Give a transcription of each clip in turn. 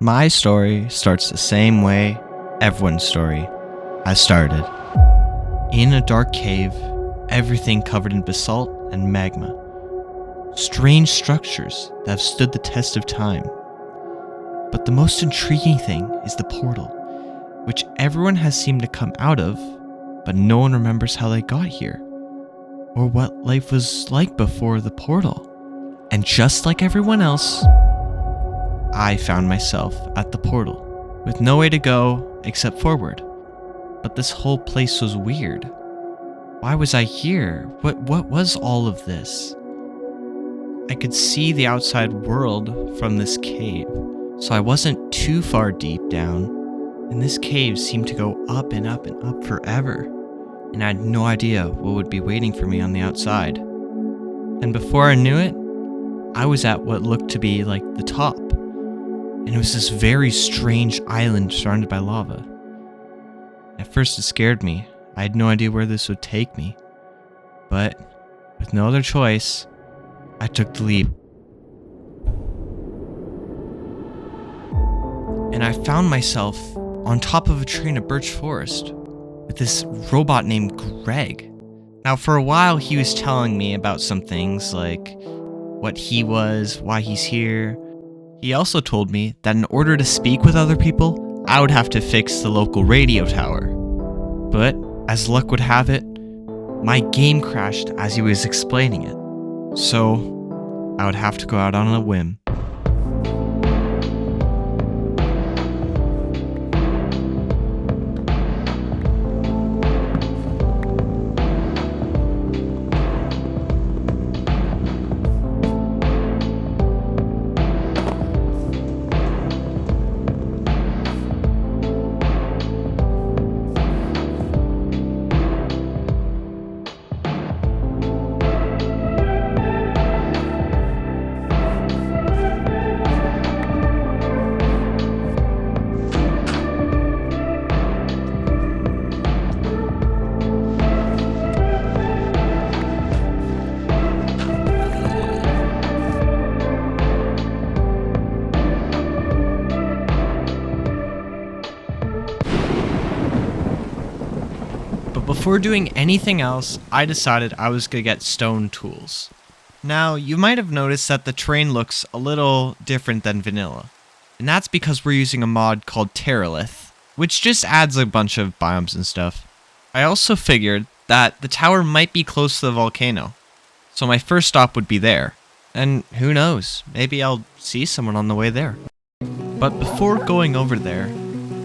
My story starts the same way everyone's story has started. In a dark cave, everything covered in basalt and magma. Strange structures that have stood the test of time. But the most intriguing thing is the portal, which everyone has seemed to come out of, but no one remembers how they got here, or what life was like before the portal. And just like everyone else, I found myself at the portal, with no way to go except forward. But this whole place was weird. Why was I here? What was all of this? I could see the outside world from this cave, so I wasn't too far deep down, and this cave seemed to go up and up and up forever, and I had no idea what would be waiting for me on the outside. And before I knew it, I was at what looked to be like the top, and it was this very strange island surrounded by lava. At first it scared me. I had no idea where this would take me, but with no other choice, I took the leap. And I found myself on top of a tree in a birch forest with this robot named Greg. Now, for a while, he was telling me about some things like what he was, why he's here. He also told me that in order to speak with other people, I would have to fix the local radio tower. But as luck would have it, my game crashed as he was explaining it. So I would have to go out on a whim. Before doing anything else, I decided I was gonna get stone tools. Now, you might have noticed that the terrain looks a little different than vanilla, and that's because we're using a mod called Terralith, which just adds a bunch of biomes and stuff. I also figured that the tower might be close to the volcano, so my first stop would be there, and who knows, maybe I'll see someone on the way there. But before going over there,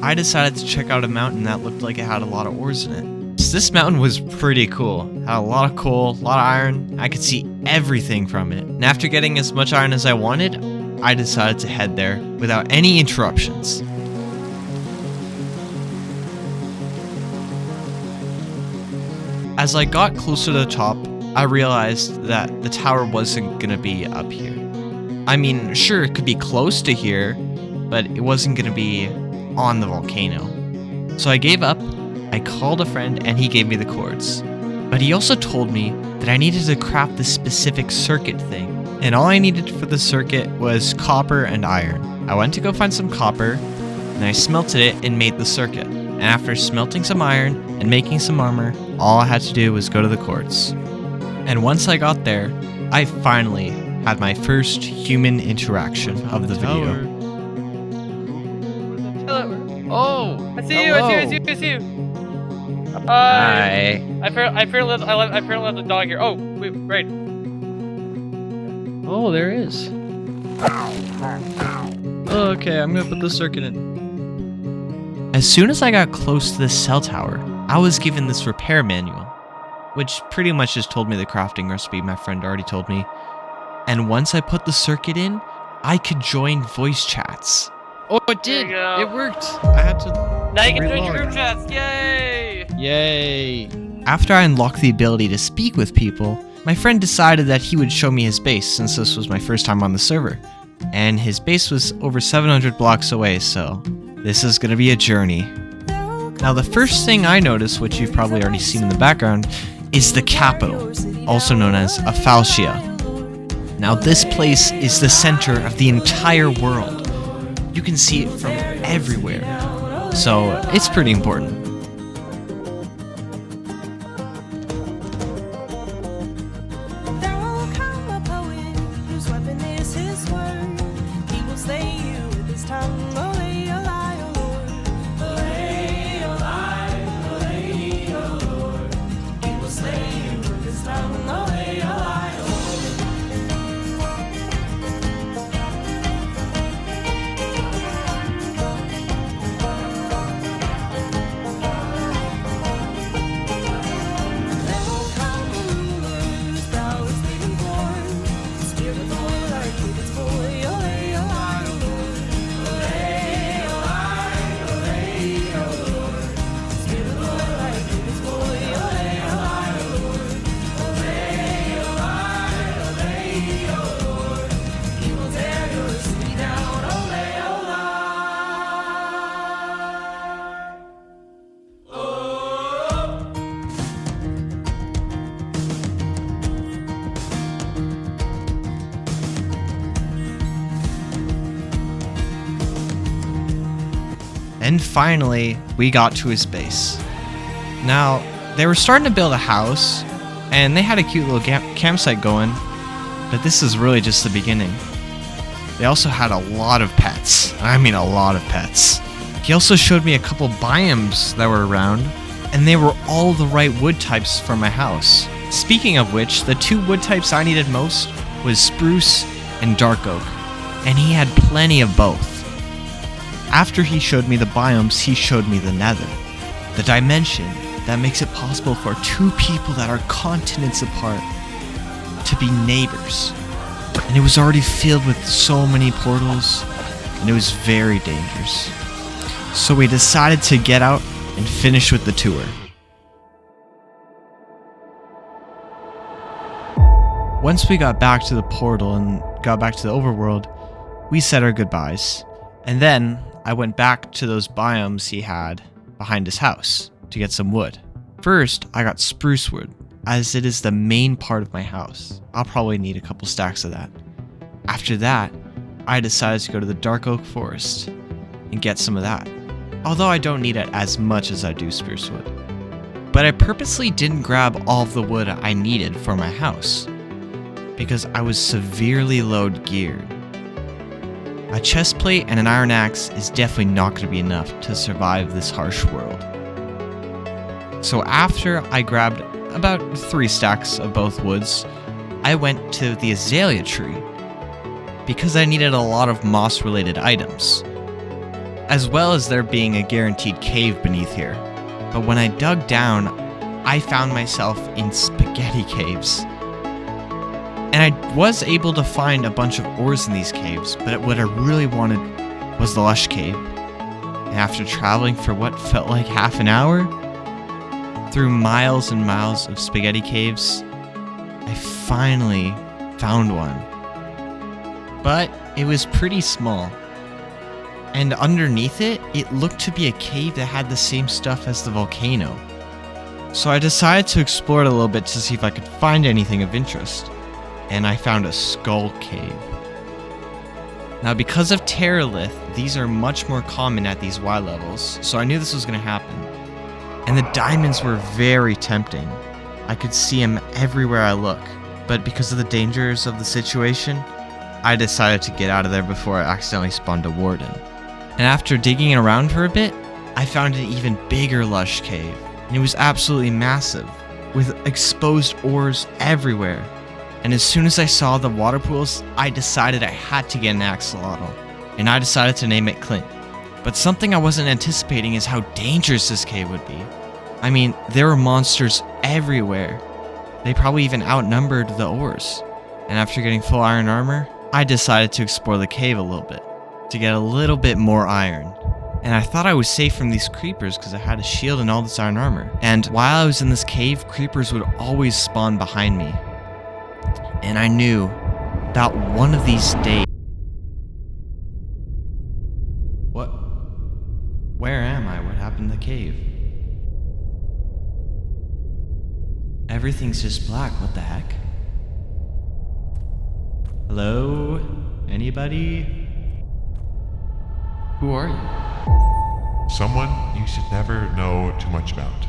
I decided to check out a mountain that looked like it had a lot of ores in it. This mountain was pretty cool. Had a lot of coal, a lot of iron. I could see everything from it. And after getting as much iron as I wanted, I decided to head there without any interruptions. As I got closer to the top, I realized that the tower wasn't gonna be up here. I mean, sure, it could be close to here, but it wasn't gonna be on the volcano. So I gave up. I called a friend and he gave me the cords. But he also told me that I needed to craft this specific circuit thing. And all I needed for the circuit was copper and iron. I went to go find some copper, and I smelted it and made the circuit. And after smelting some iron and making some armor, all I had to do was go to the cords. And once I got there, I finally had my first human interaction of the video. Oh, I see you, I see you. Hi. I apparently left the dog here. Oh, wait, right. Oh, there is. Okay, I'm gonna put the circuit in. As soon as I got close to the cell tower, I was given this repair manual, which pretty much just told me the crafting recipe my friend already told me. And once I put the circuit in, I could join voice chats. Oh, it did! It worked! I had to... Now you can join group chats! Yay! Yay! After I unlocked the ability to speak with people, my friend decided that he would show me his base since this was my first time on the server. And his base was over 700 blocks away, so this is gonna be a journey. Now the first thing I noticed, which you've probably already seen in the background, is the capital, also known as Aphalcia. Now this place is the center of the entire world. you can see it from everywhere. So it's pretty important. There will come a poet whose weapon is his word. He will slay you with his tongue. Olay, olay, O Lord. Olay, olay, olay, O Lord. He will slay you with his tongue. Olay, olay, O And finally, we got to his base. Now, they were starting to build a house, and they had a cute little campsite going, but this is really just the beginning. They also had a lot of pets. I mean a lot of pets. He also showed me a couple biomes that were around, and they were all the right wood types for my house. Speaking of which, the two wood types I needed most was spruce and dark oak, and he had plenty of both. After he showed me the biomes, he showed me the nether, the dimension that makes it possible for two people that are continents apart to be neighbors. And it was already filled with so many portals, and it was very dangerous. So we decided to get out and finish with the tour. Once we got back to the portal and got back to the overworld, we said our goodbyes. And then I went back to those biomes he had behind his house to get some wood. First, I got spruce wood, as it is the main part of my house. I'll probably need a couple stacks of that. After that, I decided to go to the dark oak forest and get some of that, although I don't need it as much as I do spruce wood. But I purposely didn't grab all of the wood I needed for my house, because I was severely low geared. A chest plate and an iron axe is definitely not going to be enough to survive this harsh world. So after I grabbed about 3 stacks of both woods, I went to the azalea tree because I needed a lot of moss related items, as well as there being a guaranteed cave beneath here. But when I dug down, I found myself in spaghetti caves. And I was able to find a bunch of ores in these caves, but what I really wanted was the lush cave. And after traveling for what felt like half an hour, through miles and miles of spaghetti caves, I finally found one. But it was pretty small. And underneath it, it looked to be a cave that had the same stuff as the volcano. So I decided to explore it a little bit to see if I could find anything of interest. And I found a skull cave. Now, because of Terralith, these are much more common at these Y levels, so I knew this was going to happen. And the diamonds were very tempting. I could see them everywhere I look, but because of the dangers of the situation, I decided to get out of there before I accidentally spawned a warden. And after digging around for a bit, I found an even bigger lush cave, and it was absolutely massive, with exposed ores everywhere. And as soon as I saw the water pools, I decided I had to get an axolotl, and I decided to name it Clint. But something I wasn't anticipating is how dangerous this cave would be. I mean, there were monsters everywhere. They probably even outnumbered the ores. And after getting full iron armor, I decided to explore the cave a little bit, to get a little bit more iron. And I thought I was safe from these creepers because I had a shield and all this iron armor. And while I was in this cave, creepers would always spawn behind me. And I knew that one of these days... What? Where am I? What happened to the cave? Everything's just black. What the heck? Hello? Anybody? Who are you? Someone you should never know too much about.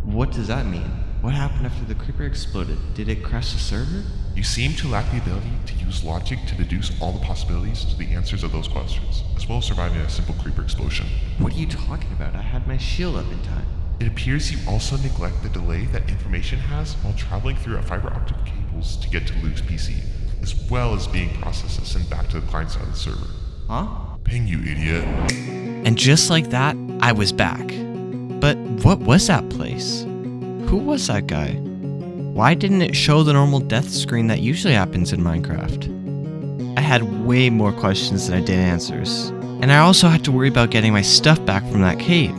What does that mean? What happened after the creeper exploded? Did it crash the server? You seem to lack the ability to use logic to deduce all the possibilities to the answers of those questions, as well as surviving a simple creeper explosion. What are you talking about? I had my shield up in time. It appears you also neglect the delay that information has while traveling through fiber optic cables to get to Luke's PC, as well as being processed and sent back to the client side of the server. Huh? Ping, you idiot. And just like that, I was back. But what was that place? Who was that guy? Why didn't it show the normal death screen that usually happens in Minecraft? I had way more questions than I did answers. And I also had to worry about getting my stuff back from that cave.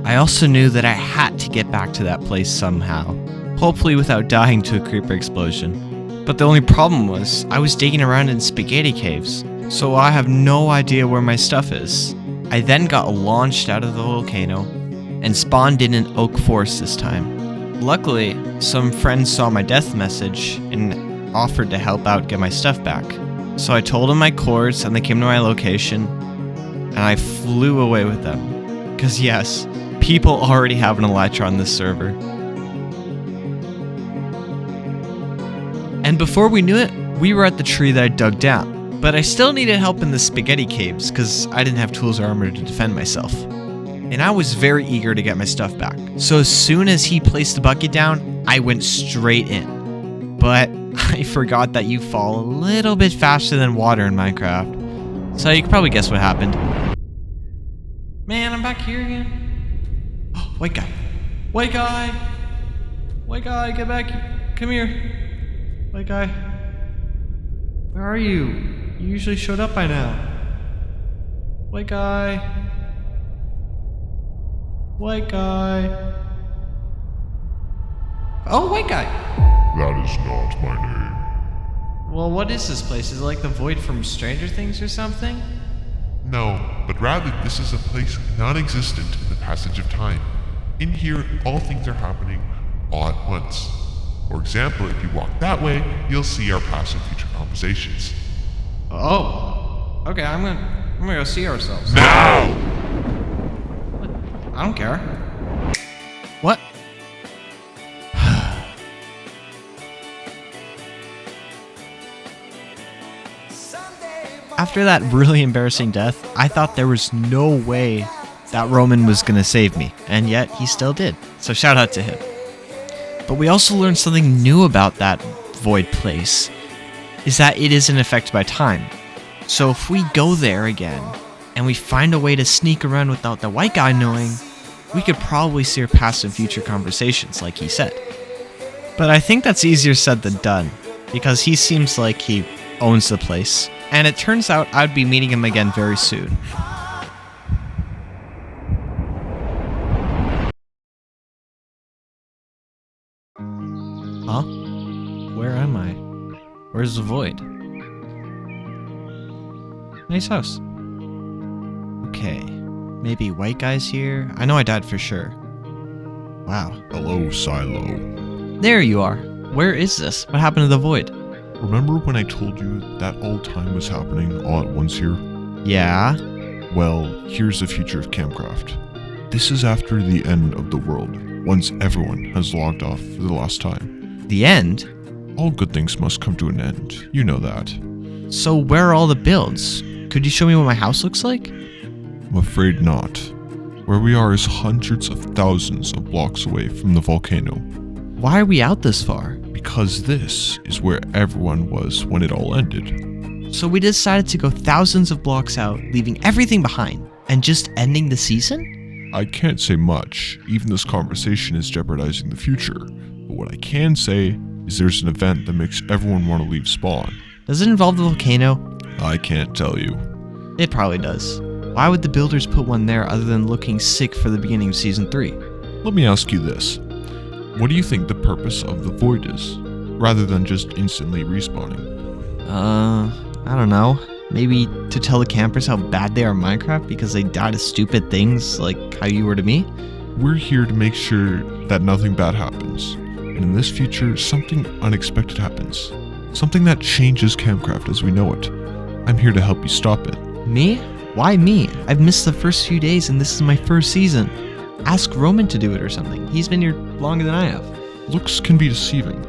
I also knew that I had to get back to that place somehow, hopefully without dying to a creeper explosion. But the only problem was, I was digging around in spaghetti caves, so I have no idea where my stuff is. I then got launched out of the volcano and spawned in an oak forest this time. Luckily, some friends saw my death message and offered to help out get my stuff back. So I told them my coordinates and they came to my location, and I flew away with them. Cause yes, people already have an elytra on this server. And before we knew it, we were at the tree that I dug down. But I still needed help in the spaghetti caves because I didn't have tools or armor to defend myself. And I was very eager to get my stuff back. So as soon as he placed the bucket down, I went straight in. But I forgot that you fall a little bit faster than water in Minecraft. So you can probably guess what happened. Man, I'm back here again. Oh, white guy. White guy! White guy, get back here. Come here. White guy. Where are you? You usually showed up by now. White guy. White guy. Oh, white guy! That is not my name. Well, what is this place? Is it like the void from Stranger Things or something? No, but rather this is a place non-existent in the passage of time. In here, all things are happening all at once. For example, if you walk that way, you'll see our past and future conversations. Oh. Okay, I'm gonna go see ourselves. Now! I don't care. What? After that really embarrassing death, I thought there was no way that Roman was gonna save me, and yet he still did. So shout out to him. But we also learned something new about that void place, is that it isn't affected by time. So if we go there again, and we find a way to sneak around without the white guy knowing, we could probably see our past and future conversations, like he said. But I think that's easier said than done, because he seems like he owns the place, and it turns out I'd be meeting him again very soon. Huh? Where am I? Where's the void? Nice house. Okay, maybe white guy's here? I know I died for sure. Wow. Hello, Silo. There you are. Where is this? What happened to the void? Remember when I told you that all time was happening all at once here? Yeah? Well, here's the future of Campcraft. This is after the end of the world, once everyone has logged off for the last time. The end? All good things must come to an end, you know that. So where are all the builds? Could you show me what my house looks like? I'm afraid not. Where we are is hundreds of thousands of blocks away from the volcano. Why are we out this far? Because this is where everyone was when it all ended. So we decided to go thousands of blocks out, leaving everything behind, and just ending the season? I can't say much, even this conversation is jeopardizing the future. But what I can say is there's an event that makes everyone want to leave spawn. Does it involve the volcano? I can't tell you. It probably does. Why would the builders put one there other than looking sick for the beginning of Season 3? Let me ask you this. What do you think the purpose of the void is, rather than just instantly respawning? I don't know. Maybe to tell the campers how bad they are in Minecraft because they die to stupid things like how you were to me? We're here to make sure that nothing bad happens. And in this future, something unexpected happens. Something that changes Campcraft as we know it. I'm here to help you stop it. Me? Why me? I've missed the first few days and this is my first season. Ask Roman to do it or something. He's been here longer than I have. Looks can be deceiving.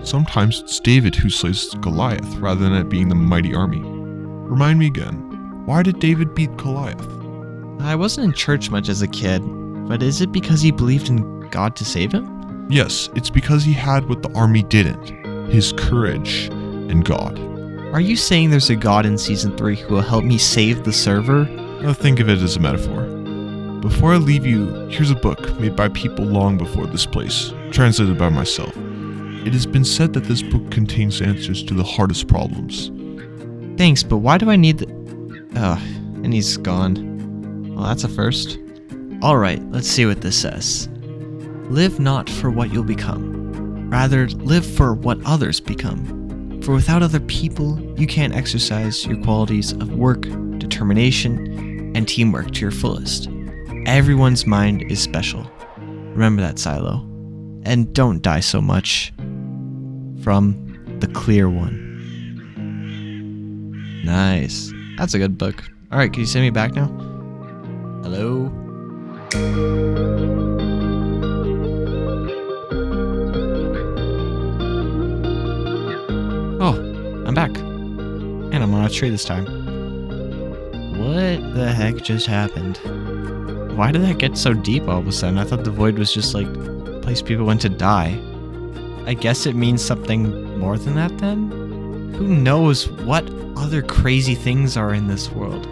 Sometimes it's David who slays Goliath rather than it being the mighty army. Remind me again, why did David beat Goliath? I wasn't in church much as a kid, but is it because he believed in God to save him? Yes, it's because he had what the army didn't. His courage and God. Are you saying there's a God in Season 3 who will help me save the server? Now think of it as a metaphor. Before I leave you, here's a book made by people long before this place, translated by myself. It has been said that this book contains answers to the hardest problems. Thanks, but why do I need the... Ugh, and he's gone. Well, that's a first. Alright, let's see what this says. Live not for what you'll become. Rather, live for what others become. For without other people, you can't exercise your qualities of work, determination, and teamwork to your fullest. Everyone's mind is special. Remember that, Silo. And don't die so much. From the Clear One. Nice. That's a good book. Alright, can you send me back now? Hello? Oh, I'm back. And I'm on a tree this time. What the heck just happened? Why did that get so deep all of a sudden? I thought the void was just like a place people went to die. I guess it means something more than that then? Who knows what other crazy things are in this world?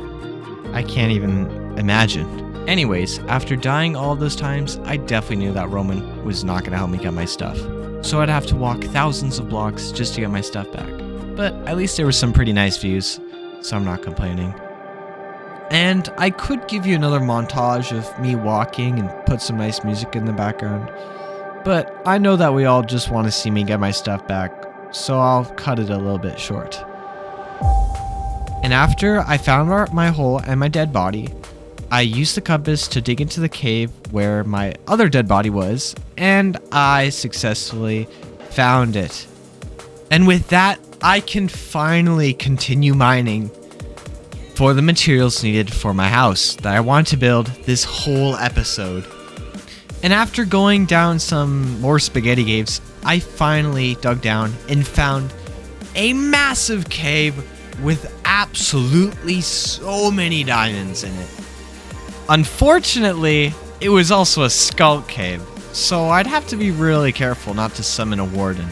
I can't even imagine. Anyways, after dying all those times, I definitely knew that Roman was not going to help me get my stuff. So I'd have to walk thousands of blocks just to get my stuff back. But at least there were some pretty nice views, so I'm not complaining. And I could give you another montage of me walking and put some nice music in the background. But I know that we all just want to see me get my stuff back, so I'll cut it a little bit short. And after I found my hole and my dead body, I used the compass to dig into the cave where my other dead body was, and I successfully found it. And with that, I can finally continue mining for the materials needed for my house that I want to build this whole episode. And after going down some more spaghetti caves, I finally dug down and found a massive cave with absolutely so many diamonds in it. Unfortunately, it was also a skulk cave, so I'd have to be really careful not to summon a warden.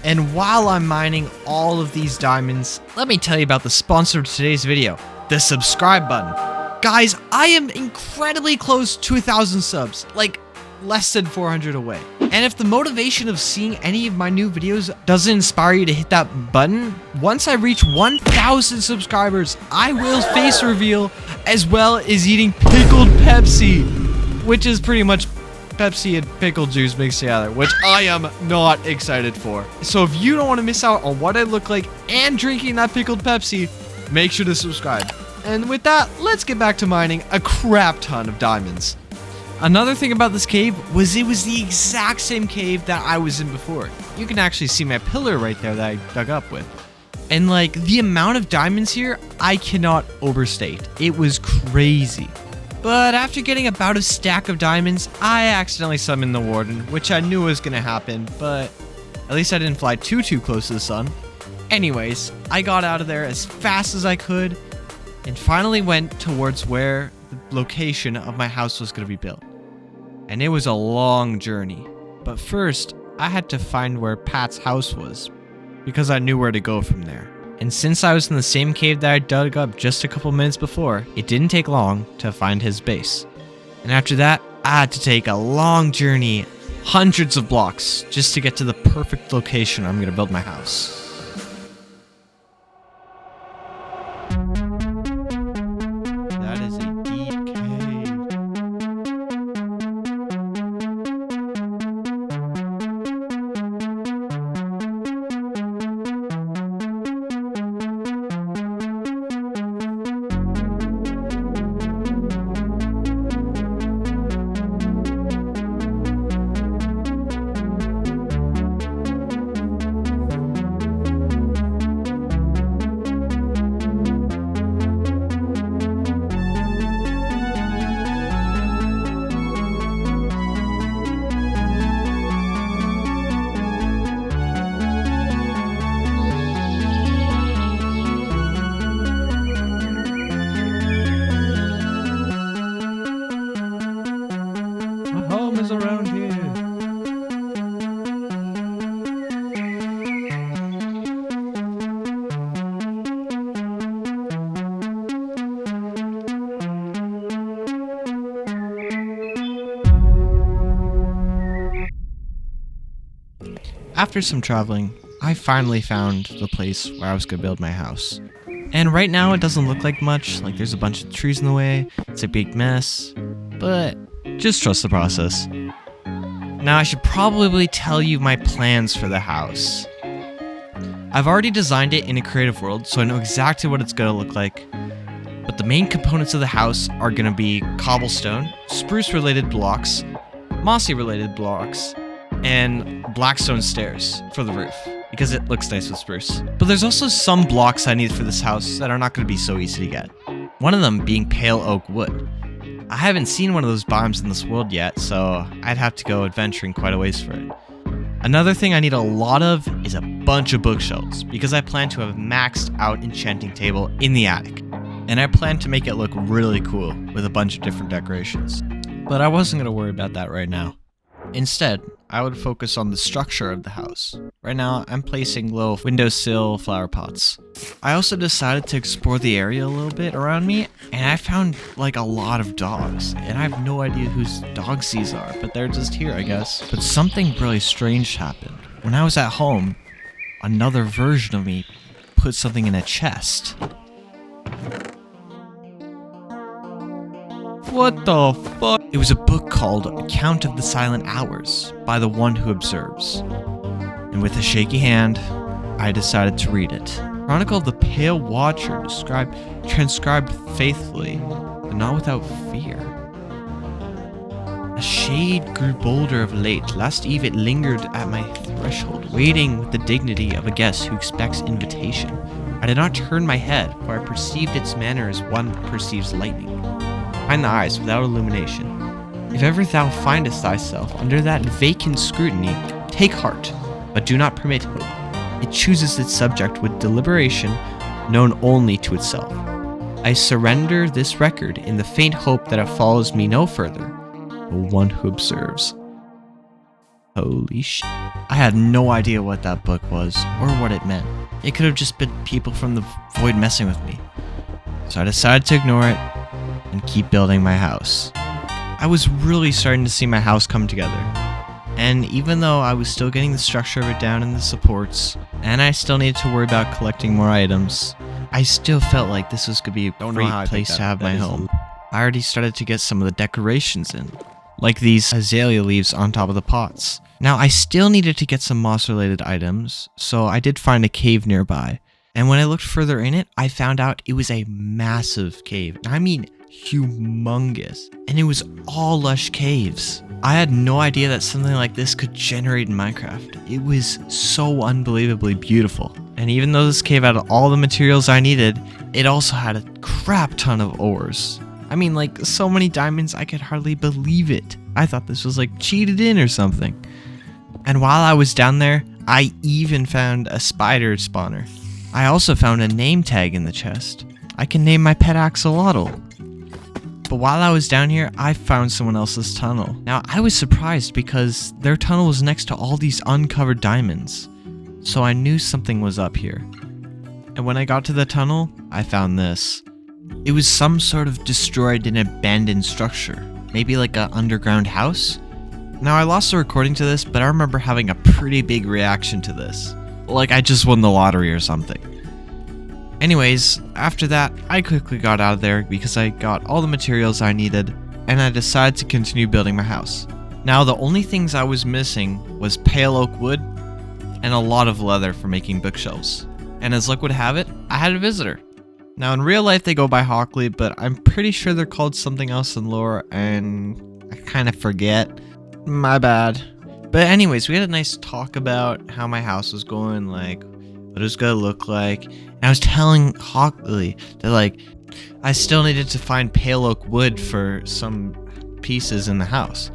And while I'm mining all of these diamonds, let me tell you about the sponsor of today's video, the subscribe button. Guys, I am incredibly close to 1,000 subs, like less than 400 away. And if the motivation of seeing any of my new videos doesn't inspire you to hit that button, once I reach 1,000 subscribers, I will face reveal as well as eating pickled Pepsi, which is pretty much Pepsi and pickle juice mixed together, which I am not excited for. So if you don't want to miss out on what I look like and drinking that pickled Pepsi, make sure to subscribe. And with that, let's get back to mining a crap ton of diamonds. Another thing about this cave was it was the exact same cave that I was in before. You can actually see my pillar right there that I dug up with. And like the amount of diamonds here, I cannot overstate. It was crazy. But after getting about a stack of diamonds, I accidentally summoned the warden, which I knew was gonna happen, but at least I didn't fly too close to the sun. Anyways, I got out of there as fast as I could and finally went towards where the location of my house was gonna be built. And it was a long journey, but first I had to find where Pat's house was because I knew where to go from there. And since I was in the same cave that I dug up just a couple minutes before, it didn't take long to find his base. And after that, I had to take a long journey, hundreds of blocks, just to get to the perfect location I'm gonna build my house. That is a deep cave. after some traveling, I finally found the place where I was gonna build my house. And right now it doesn't look like much, like there's a bunch of trees in the way, it's a big mess, but just trust the process. Now I should probably tell you my plans for the house. I've already designed it in a creative world, so I know exactly what it's gonna look like. But the main components of the house are gonna be cobblestone, spruce related blocks, mossy related blocks, and blackstone stairs for the roof, because it looks nice with spruce. But there's also some blocks I need for this house that are not gonna be so easy to get. One of them being pale oak wood. I haven't seen one of those biomes in this world yet, so I'd have to go adventuring quite a ways for it. Another thing I need a lot of is a bunch of bookshelves, because I plan to have a maxed out enchanting table in the attic. And I plan to make it look really cool with a bunch of different decorations. But I wasn't going to worry about that right now. Instead, I would focus on the structure of the house. Right now, I'm placing little windowsill flower pots. I also decided to explore the area a little bit around me, and I found like a lot of dogs. And I have no idea whose dogs these are, but they're just here, I guess. But something really strange happened. When I was at home, another version of me put something in a chest. What the fuck? It was a book called Account of the Silent Hours by the One Who Observes. And with a shaky hand, I decided to read it. Chronicle of the Pale Watcher, transcribed faithfully, but not without fear. A shade grew bolder of late. Last eve it lingered at my threshold, waiting with the dignity of a guest who expects invitation. I did not turn my head, for I perceived its manner as one perceives lightning. Behind the eyes without illumination. If ever thou findest thyself under that vacant scrutiny, take heart, but do not permit hope. It chooses its subject with deliberation known only to itself. I surrender this record in the faint hope that it follows me no further. The One Who Observes. Holy shit. I had no idea what that book was, or what it meant. It could have just been people from the void messing with me. So I decided to ignore it and keep building my house. I was really starting to see my house come together. And even though I was still getting the structure of it down in the supports, and I still needed to worry about collecting more items, I still felt like this was going to be a great place to have my home. I already started to get some of the decorations in, like these azalea leaves on top of the pots. Now I still needed to get some moss related items, so I did find a cave nearby. And when I looked further in it, I found out it was a massive cave. I mean, humongous. And it was all lush caves. I had no idea that something like this could generate in Minecraft. It was so unbelievably beautiful. And even though this cave had all the materials I needed, it also had a crap ton of ores. I mean, like, so many diamonds I could hardly believe it. I thought this was like cheated in or something. And while I was down there, I even found a spider spawner. I also found a name tag in the chest. I can name my pet axolotl. But while I was down here, I found someone else's tunnel. Now, I was surprised because their tunnel was next to all these uncovered diamonds. So I knew something was up here. And when I got to the tunnel, I found this. It was some sort of destroyed and abandoned structure. Maybe like an underground house? Now, I lost the recording to this, but I remember having a pretty big reaction to this. Like I just won the lottery or something. Anyways, after that, I quickly got out of there because I got all the materials I needed, and I decided to continue building my house. Now, the only things I was missing was pale oak wood and a lot of leather for making bookshelves. And as luck would have it, I had a visitor. Now, in real life, they go by Hockley, but I'm pretty sure they're called something else in lore, and I kind of forget. My bad. But anyways, we had a nice talk about how my house was going, like, what it was gonna look like. And I was telling Hockley that, like, I still needed to find pale oak wood for some pieces in the house.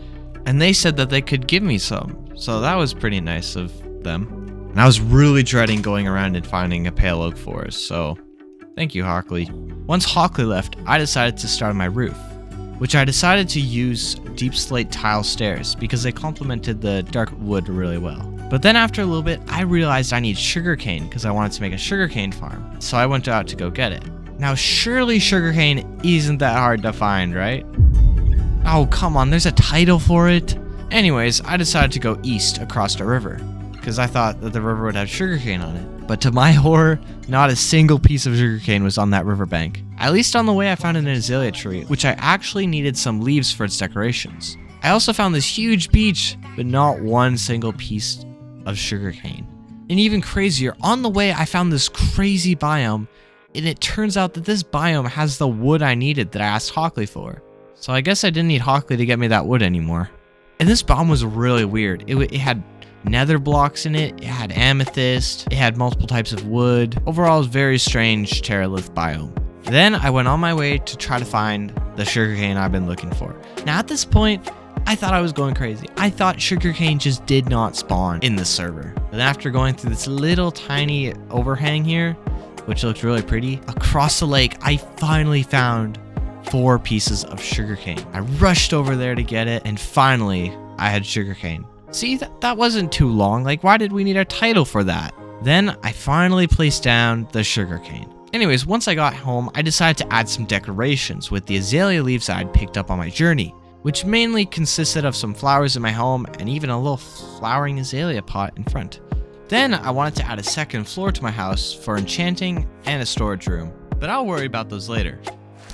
And they said that they could give me some. So that was pretty nice of them. And I was really dreading going around and finding a pale oak forest, so thank you, Hockley. Once Hockley left, I decided to start on my roof, which I decided to use deep slate tile stairs because they complemented the dark wood really well. But then after a little bit, I realized I need sugarcane because I wanted to make a sugarcane farm. So I went out to go get it. Now, surely sugarcane isn't that hard to find, right? Oh, come on, there's a title for it. Anyways, I decided to go east across the river. because I thought that the river would have sugarcane on it. But to my horror, not a single piece of sugarcane was on that riverbank. At least on the way I found an azalea tree, which I actually needed some leaves for its decorations. I also found this huge beech, but not one single piece of sugarcane. And even crazier, on the way I found this crazy biome, and it turns out that this biome has the wood I needed that I asked Hockley for. So I guess I didn't need Hockley to get me that wood anymore. And this biome was really weird. It had nether blocks in it, it had amethyst, it had multiple types of wood. Overall, it was a very strange Terralith biome. Then I went on my way to try to find the sugarcane I've been looking for. Now at this point, I thought I was going crazy. I thought sugarcane just did not spawn in the server. But after going through this little tiny overhang here, which looked really pretty, across the lake, I finally found 4 pieces of sugarcane. I rushed over there to get it, and finally, I had sugarcane. See, that wasn't too long. Like, why did we need a title for that? Then I finally placed down the sugarcane. Anyways, once I got home, I decided to add some decorations with the azalea leaves I had picked up on my journey, which mainly consisted of some flowers in my home and even a little flowering azalea pot in front. Then I wanted to add a second floor to my house for enchanting and a storage room, but I'll worry about those later.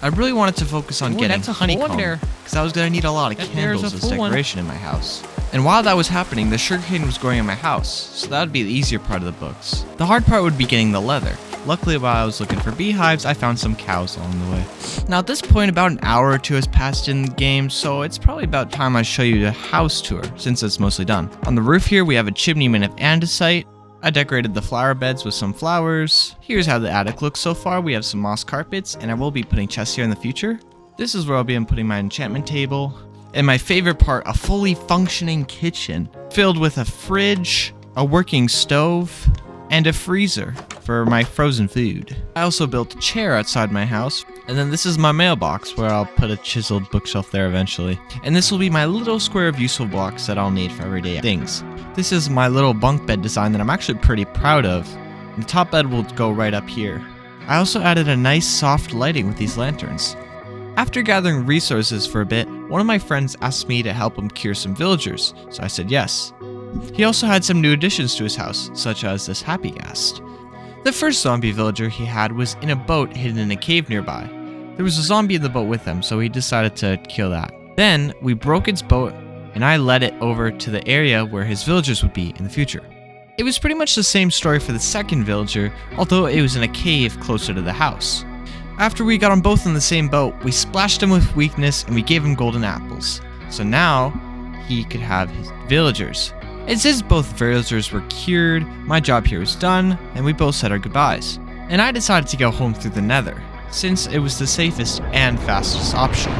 I really wanted to focus on getting honeycomb, because I was going to need a lot of candles as decoration in my house. And while that was happening, the sugarcane was growing in my house, so that would be the easier part of the books. The hard part would be getting the leather. Luckily, while I was looking for beehives, I found some cows along the way. Now at this point, about an hour or 2 has passed in the game, so it's probably about time I show you the house tour, since it's mostly done. On the roof here, we have a chimney made of andesite. I decorated the flower beds with some flowers. Here's how the attic looks so far. We have some moss carpets, and I will be putting chests here in the future. This is where I'll be putting my enchantment table. And my favorite part, a fully functioning kitchen, filled with a fridge, a working stove, and a freezer for my frozen food. I also built a chair outside my house, and then this is my mailbox where I'll put a chiseled bookshelf there eventually. And this will be my little square of useful blocks that I'll need for everyday things. This is my little bunk bed design that I'm actually pretty proud of. And the top bed will go right up here. I also added a nice soft lighting with these lanterns. After gathering resources for a bit, one of my friends asked me to help him cure some villagers, so I said yes. He also had some new additions to his house, such as this happy ghast. The first zombie villager he had was in a boat hidden in a cave nearby. There was a zombie in the boat with him, so he decided to kill that. Then we broke its boat, and I led it over to the area where his villagers would be in the future. It was pretty much the same story for the second villager, although it was in a cave closer to the house. After we got them both in the same boat, we splashed him with weakness and we gave him golden apples. So now, he could have his villagers. And since both villagers were cured, my job here was done, and we both said our goodbyes. And I decided to go home through the nether, since it was the safest and fastest option.